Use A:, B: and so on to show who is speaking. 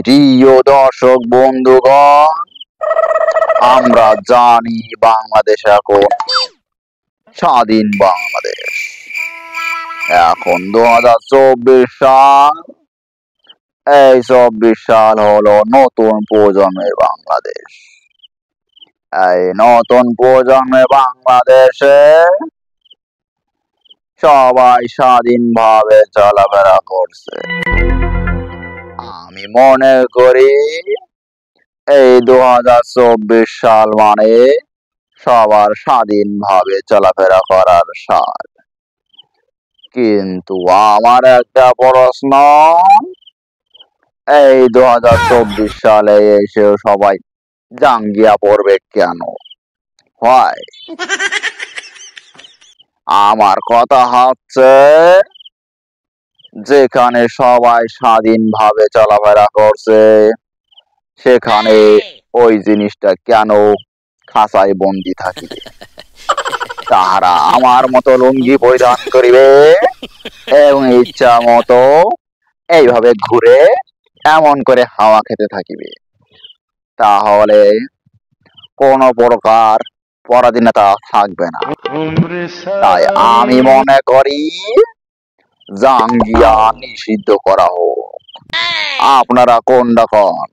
A: প্রিয় দর্শক বন্ধুগণ, আমরা জানি বাংলাদেশ এখন স্বাধীন বাংলাদেশ। এখন 2024 সাল। এই 24 সাল হলো নতুন প্রজন্মের বাংলাদেশ। এই নতুন প্রজন্মের বাংলাদেশে সবাই স্বাধীনভাবে চলাফেরা করছে। আমি মনে করি এই 2024 সাল মানে সবার স্বাধীনভাবে চলাফেরা করার সাল। কিন্তু আমার একটা প্রশ্ন, এই 2024 সালে এসেও সবাই জাঙ্গিয়া পরবে কেন? হয় আমার কথা হচ্ছে, যেখানে সবাই স্বাধীনভাবে চলাফেরা করছে সেখানে ওই জিনিসটা কেন খাঁচায় বন্দি থাকিবে? তাহারা আমার মতো লুঙ্গি পরিধান করিবে এবং ইচ্ছা মতো এইভাবে ঘুরে এমন করে হাওয়া খেতে থাকিবে। তাহলে কোনো প্রকার পরাধীনতা থাকবে না। তাই আমি মনে করি জাঙ্গিয়া নিষিদ্ধ করা হোক। আপনারা কোনটা কোন?